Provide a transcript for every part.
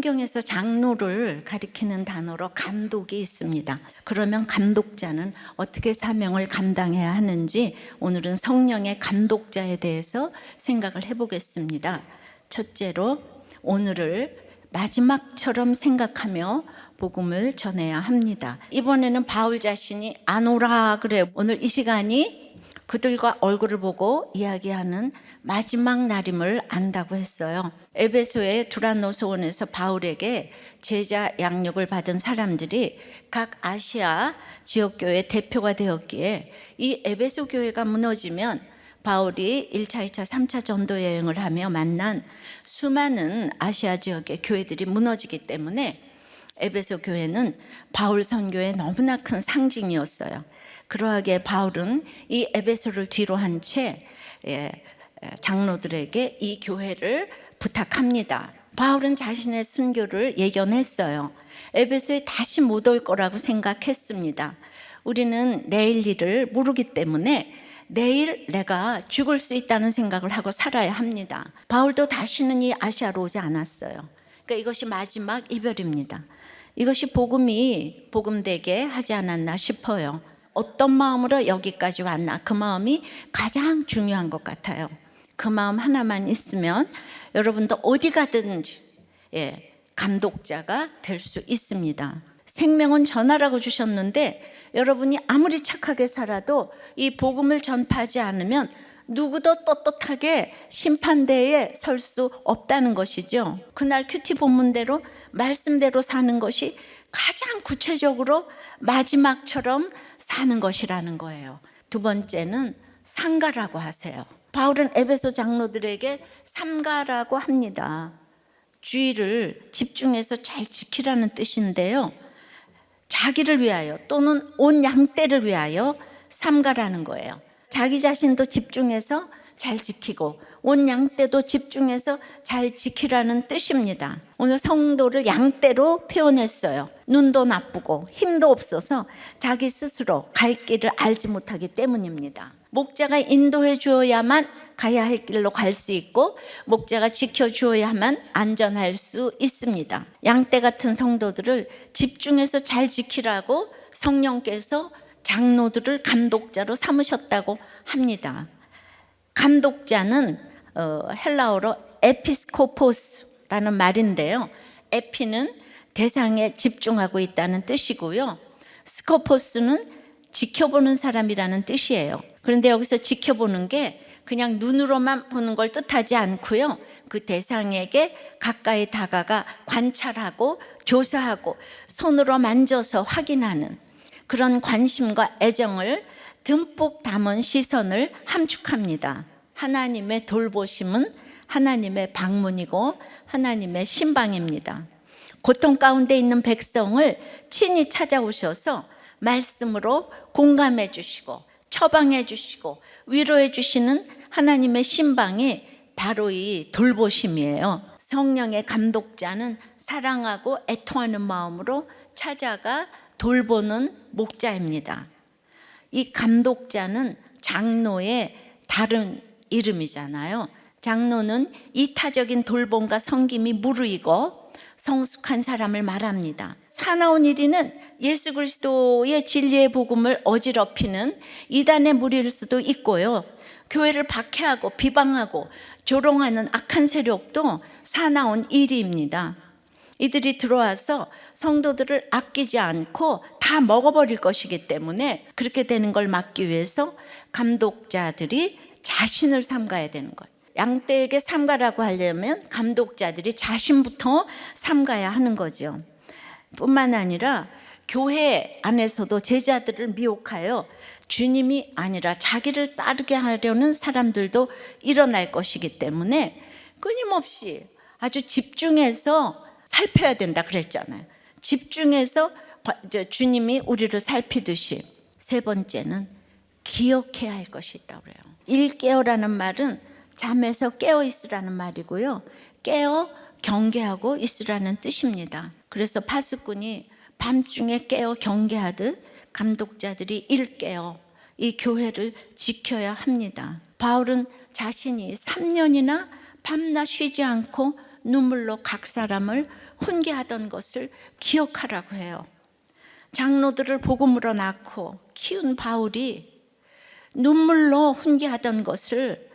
성경에서 장로를 가리키는 단어로 감독이 있습니다. 그러면 감독자는 어떻게 사명을 감당해야 하는지 오늘은 성령의 감독자에 대해서 생각을 해보겠습니다. 첫째로 오늘을 마지막처럼 생각하며 복음을 전해야 합니다. 이번에는 바울 자신이 안 오라 그래요. 오늘 이 시간이 그들과 얼굴을 보고 이야기하는 마지막 날임을 안다고 했어요. 에베소의 두란노소원에서 바울에게 제자 양육을 받은 사람들이 각 아시아 지역교회 대표가 되었기에 이 에베소 교회가 무너지면 바울이 1차, 2차, 3차 전도 여행을 하며 만난 수많은 아시아 지역의 교회들이 무너지기 때문에 에베소 교회는 바울 선교의 너무나 큰 상징이었어요. 그러하게 바울은 이 에베소를 뒤로 한 채 장로들에게 이 교회를 부탁합니다. 바울은 자신의 순교를 예견했어요. 에베소에 다시 못 올 거라고 생각했습니다. 우리는 내일 일을 모르기 때문에 내일 내가 죽을 수 있다는 생각을 하고 살아야 합니다. 바울도 다시는 이 아시아로 오지 않았어요. 그러니까 이것이 마지막 이별입니다. 이것이 복음이 복음되게 하지 않았나 싶어요. 어떤 마음으로 여기까지 왔나, 그 마음이 가장 중요한 것 같아요. 그 마음 하나만 있으면 여러분도 어디 가든지 감독자가 될 수 있습니다. 생명은 전하라고 주셨는데 여러분이 아무리 착하게 살아도 이 복음을 전파하지 않으면 누구도 떳떳하게 심판대에 설 수 없다는 것이죠. 그날 큐티 본문대로 말씀대로 사는 것이 가장 구체적으로 마지막처럼 사는 것이라는 거예요. 두 번째는 삼가라고 하세요. 바울은 에베소 장로들에게 삼가라고 합니다. 주의를 집중해서 잘 지키라는 뜻인데요. 자기를 위하여 또는 온 양떼를 위하여 삼가라는 거예요. 자기 자신도 집중해서 잘 지키고 온 양떼도 집중해서 잘 지키라는 뜻입니다. 오늘 성도를 양떼로 표현했어요. 눈도 나쁘고 힘도 없어서 자기 스스로 갈 길을 알지 못하기 때문입니다. 목자가 인도해 주어야만 가야 할 길로 갈 수 있고 목자가 지켜주어야만 안전할 수 있습니다. 양떼 같은 성도들을 집중해서 잘 지키라고 성령께서 장로들을 감독자로 삼으셨다고 합니다. 감독자는 헬라어로 에피스코포스라는 말인데요. 에피는 대상에 집중하고 있다는 뜻이고요. 스코포스는 지켜보는 사람이라는 뜻이에요. 그런데 여기서 지켜보는 게 그냥 눈으로만 보는 걸 뜻하지 않고요. 그 대상에게 가까이 다가가 관찰하고 조사하고 손으로 만져서 확인하는 그런 관심과 애정을 듬뿍 담은 시선을 함축합니다. 하나님의 돌보심은 하나님의 방문이고 하나님의 신방입니다. 고통 가운데 있는 백성을 친히 찾아오셔서 말씀으로 공감해 주시고 처방해 주시고 위로해 주시는 하나님의 신방이 바로 이 돌보심이에요. 성령의 감독자는 사랑하고 애통하는 마음으로 찾아가 돌보는 목자입니다. 이 감독자는 장로의 다른 이름이잖아요. 장로는 이타적인 돌봄과 섬김이 무르익어 성숙한 사람을 말합니다. 사나운 1위는 예수 그리스도의 진리의 복음을 어지럽히는 이단의 무리일 수도 있고요. 교회를 박해하고 비방하고 조롱하는 악한 세력도 사나운 1위입니다. 이들이 들어와서 성도들을 아끼지 않고 다 먹어버릴 것이기 때문에 그렇게 되는 걸 막기 위해서 감독자들이 자신을 삼가야 되는 거예요. 양떼에게 삼가라고 하려면 감독자들이 자신부터 삼가야 하는 거죠. 뿐만 아니라 교회 안에서도 제자들을 미혹하여 주님이 아니라 자기를 따르게 하려는 사람들도 일어날 것이기 때문에 끊임없이 아주 집중해서 살펴야 된다 그랬잖아요. 집중해서 주님이 우리를 살피듯이. 세 번째는 기억해야 할 것이 있다고 그래요. 일깨어라는 말은 잠에서 깨어 있으라는 말이고요. 깨어 경계하고 있으라는 뜻입니다. 그래서 파수꾼이 밤중에 깨어 경계하듯 감독자들이 일깨어 이 교회를 지켜야 합니다. 바울은 자신이 3년이나 밤낮 쉬지 않고 눈물로 각 사람을 훈계하던 것을 기억하라고 해요. 장로들을 복음으로 낳고 키운 바울이 눈물로 훈계하던 것을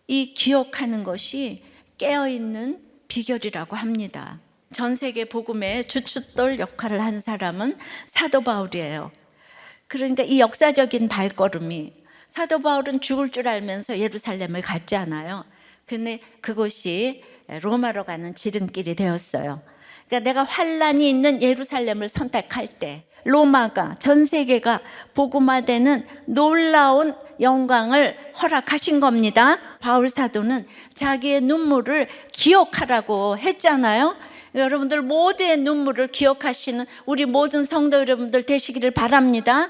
이 기억하는 것이 깨어있는 비결이라고 합니다. 전 세계 복음의 주춧돌 역할을 한 사람은 사도 바울이에요. 그러니까 이 역사적인 발걸음이, 사도 바울은 죽을 줄 알면서 예루살렘을 갔잖아요. 근데 그곳이 로마로 가는 지름길이 되었어요. 그러니까 내가 환란이 있는 예루살렘을 선택할 때 로마가, 전 세계가 복음화되는 놀라운 영광을 허락하신 겁니다. 바울 사도는 자기의 눈물을 기억하라고 했잖아요. 여러분들 모두의 눈물을 기억하시는 우리 모든 성도 여러분들 되시기를 바랍니다.